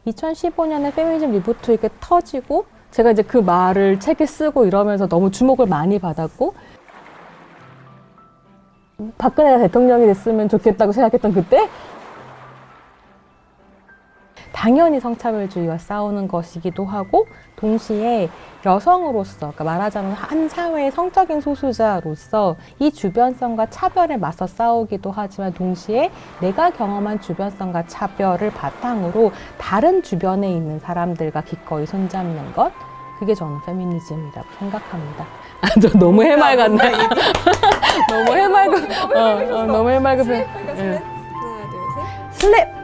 2015년에 페미니즘 리부트 이렇게 터지고 제가 이제 그 말을 책에 쓰고 이러면서 너무 주목을 많이 받았고 박근혜가 대통령이 됐으면 좋겠다고 생각했던 그때 당연히 성차별주의와 싸우는 것이기도 하고 동시에 여성으로서 그러니까 말하자면 한 사회의 성적인 소수자로서 이 주변성과 차별에 맞서 싸우기도 하지만 동시에 내가 경험한 주변성과 차별을 바탕으로 다른 주변에 있는 사람들과 기꺼이 손잡는 것 그게 저는 페미니즘이라고 생각합니다. 저 너무 해맑았나? 너무 해맑고 너무 해맑고 슬랩. 예. 하나, 둘, 셋. 슬랩!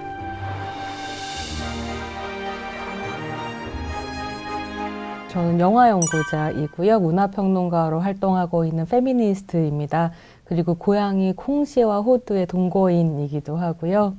저는 영화 연구자이고요. 문화평론가로 활동하고 있는 페미니스트입니다. 그리고 고양이 콩씨와 호두의 동거인이기도 하고요.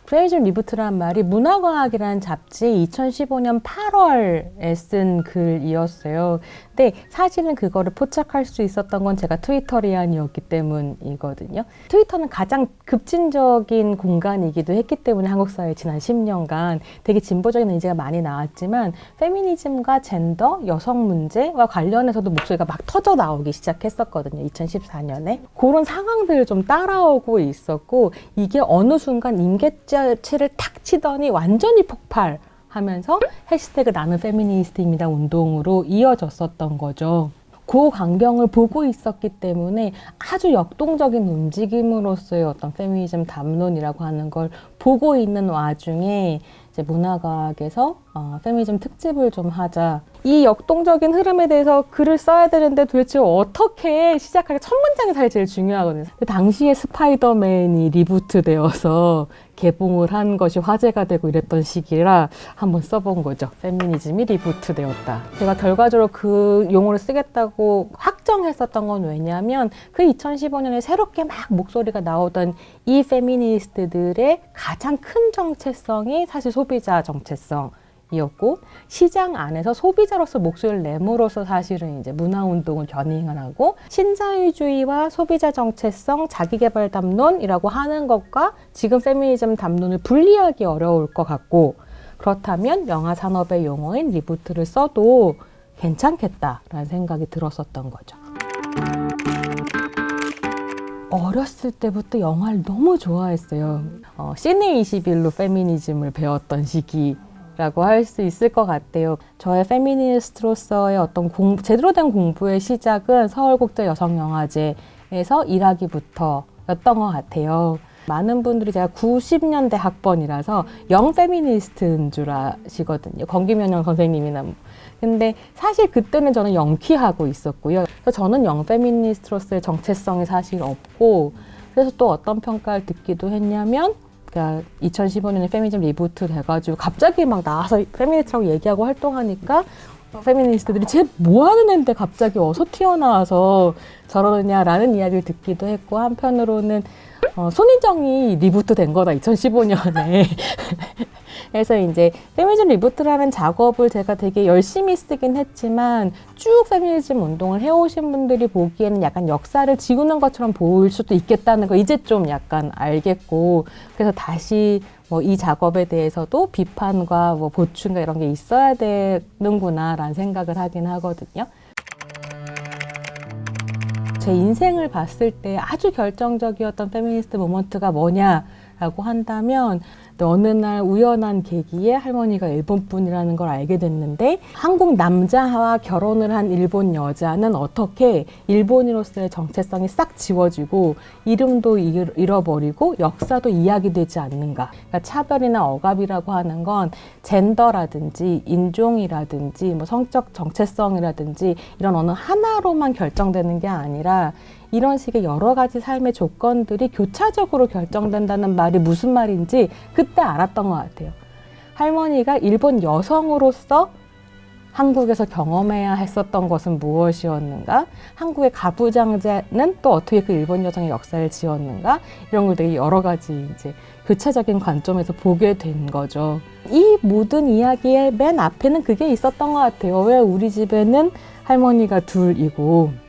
페미니즘 리부트라는 말이 문화과학이라는 잡지 2015년 8월에 쓴 글이었어요. 근데 사실은 그거를 포착할 수 있었던 건 제가 트위터리안이었기 때문이거든요. 트위터는 가장 급진적인 공간이기도 했기 때문에 한국 사회에 지난 10년간 되게 진보적인 의지가 많이 나왔지만 페미니즘과 젠더, 여성 문제와 관련해서도 목소리가 막 터져 나오기 시작했었거든요. 2014년에. 그런 상황들을 좀 따라오고 있었고 이게 어느 순간 임계치를 탁 치더니 완전히 폭발하면서 해시태그 나는 페미니스트입니다 운동으로 이어졌었던 거죠. 그 광경을 보고 있었기 때문에 아주 역동적인 움직임으로서의 어떤 페미니즘 담론이라고 하는 걸 보고 있는 와중에 이제 문화과학에서 페미니즘 특집을 좀 하자. 이 역동적인 흐름에 대해서 글을 써야 되는데 도대체 어떻게 시작할까? 첫 문장이 사실 제일 중요하거든요. 당시에 스파이더맨이 리부트되어서 개봉을 한 것이 화제가 되고 이랬던 시기라 한번 써본 거죠. 페미니즘이 리부트되었다. 제가 결과적으로 그 용어를 쓰겠다고 확정했었던 건 왜냐하면 그 2015년에 새롭게 막 목소리가 나오던 이 페미니스트들의 가장 큰 정체성이 사실 소비자 정체성이었고 시장 안에서 소비자로서 목소리를 내므로써 사실은 이제 문화운동을 견인을 하고 신자유주의와 소비자 정체성, 자기개발 담론이라고 하는 것과 지금 페미니즘 담론을 분리하기 어려울 것 같고 그렇다면 영화 산업의 용어인 리부트를 써도 괜찮겠다라는 생각이 들었었던 거죠. 어렸을 때부터 영화를 너무 좋아했어요. 시네 21로 페미니즘을 배웠던 시기라고 할 수 있을 것 같아요. 저의 페미니스트로서의 어떤 제대로 된 공부의 시작은 서울국제 여성영화제에서 일하기부터였던 것 같아요. 많은 분들이 제가 90년대 학번이라서 영 페미니스트인 줄 아시거든요. 권기면 선생님이나 근데 사실 그때는 저는 영퀴하고 있었고요. 그래서 저는 영 페미니스트로서의 정체성이 사실 없고 그래서 또 어떤 평가를 듣기도 했냐면 그러니까 2015년에 페미니즘 리부트 돼가지고 갑자기 막 나와서 페미니스트라고 얘기하고 활동하니까 페미니스트들이 쟤 뭐하는 애인데 갑자기 어디서 튀어나와서 저러느냐라는 이야기를 듣기도 했고 한편으로는 손희정이 리부트 된 거다 2015년에 그래서 이제 페미니즘 리부트라는 작업을 제가 되게 열심히 쓰긴 했지만 쭉 페미니즘 운동을 해오신 분들이 보기에는 약간 역사를 지우는 것처럼 보일 수도 있겠다는 거 이제 좀 약간 알겠고 그래서 다시 뭐 이 작업에 대해서도 비판과 뭐 보충과 이런 게 있어야 되는구나라는 생각을 하긴 하거든요. 제 인생을 봤을 때 아주 결정적이었던 페미니스트 모먼트가 뭐냐라고 한다면 어느 날 우연한 계기에 할머니가 일본 분이라는 걸 알게 됐는데 한국 남자와 결혼을 한 일본 여자는 어떻게 일본인으로서의 정체성이 싹 지워지고 이름도 잃어버리고 역사도 이야기되지 않는가. 그러니까 차별이나 억압이라고 하는 건 젠더라든지 인종이라든지 뭐 성적 정체성이라든지 이런 어느 하나로만 결정되는 게 아니라 이런 식의 여러 가지 삶의 조건들이 교차적으로 결정된다는 말이 무슨 말인지 그때 알았던 것 같아요. 할머니가 일본 여성으로서 한국에서 경험해야 했었던 것은 무엇이었는가? 한국의 가부장제는 또 어떻게 그 일본 여성의 역사를 지었는가? 이런 걸 되게 여러 가지 이제 교차적인 관점에서 보게 된 거죠. 이 모든 이야기의 맨 앞에는 그게 있었던 것 같아요. 왜 우리 집에는 할머니가 둘이고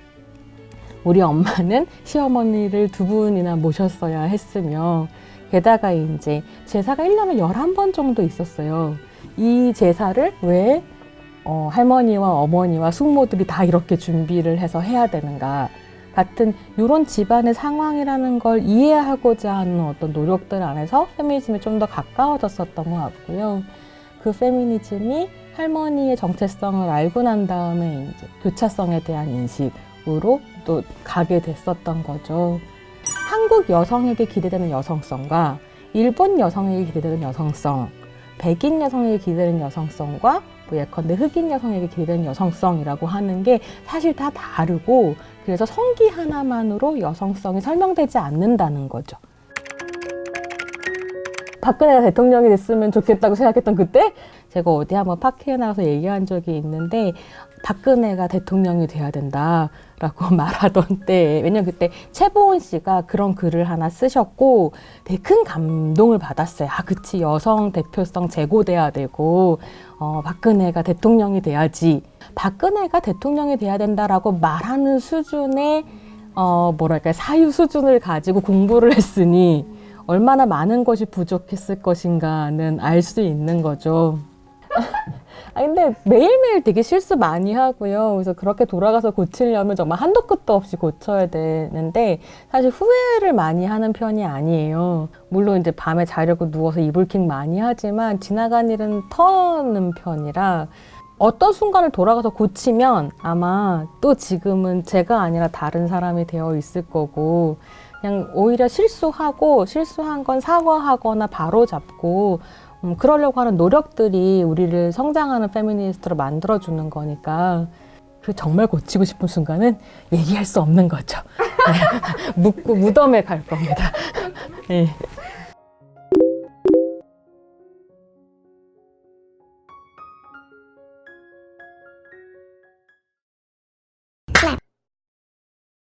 우리 엄마는 시어머니를 2분이나 모셨어야 했으며 게다가 이제 제사가 1년에 11번 정도 있었어요. 이 제사를 왜 할머니와 어머니와 숙모들이 다 이렇게 준비를 해서 해야 되는가 같은 이런 집안의 상황이라는 걸 이해하고자 하는 어떤 노력들 안에서 페미니즘이 좀 더 가까워졌었던 것 같고요. 그 페미니즘이 할머니의 정체성을 알고 난 다음에 이제 교차성에 대한 인식으로 또 가게 됐었던 거죠. 한국 여성에게 기대되는 여성성과 일본 여성에게 기대되는 여성성, 백인 여성에게 기대되는 여성성과 예컨대 흑인 여성에게 기대되는 여성성이라고 하는 게 사실 다 다르고 그래서 성기 하나만으로 여성성이 설명되지 않는다는 거죠. 박근혜가 대통령이 됐으면 좋겠다고 생각했던 그때 제가 어디 한번 팟캐에 나와서 얘기한 적이 있는데 박근혜가 대통령이 돼야 된다라고 말하던 때 왜냐면 그때 최보은 씨가 그런 글을 하나 쓰셨고 되게 큰 감동을 받았어요. 아 그치 여성 대표성 제고돼야 되고 박근혜가 대통령이 돼야지. 박근혜가 대통령이 돼야 된다라고 말하는 수준의 뭐랄까 사유 수준을 가지고 공부를 했으니 얼마나 많은 것이 부족했을 것인가는 알 수 있는 거죠. 근데 매일매일 되게 실수 많이 하고요. 그래서 그렇게 돌아가서 고치려면 정말 한도 끝도 없이 고쳐야 되는데 사실 후회를 많이 하는 편이 아니에요. 물론 이제 밤에 자려고 누워서 이불킥 많이 하지만 지나간 일은 터는 편이라 어떤 순간을 돌아가서 고치면 아마 또 지금은 제가 아니라 다른 사람이 되어 있을 거고 그냥 오히려 실수한 건 사과하거나 바로잡고 그러려고 하는 노력들이 우리를 성장하는 페미니스트로 만들어주는 거니까 그 정말 고치고 싶은 순간은 얘기할 수 없는 거죠. 묻고 무덤에 갈 겁니다. 네.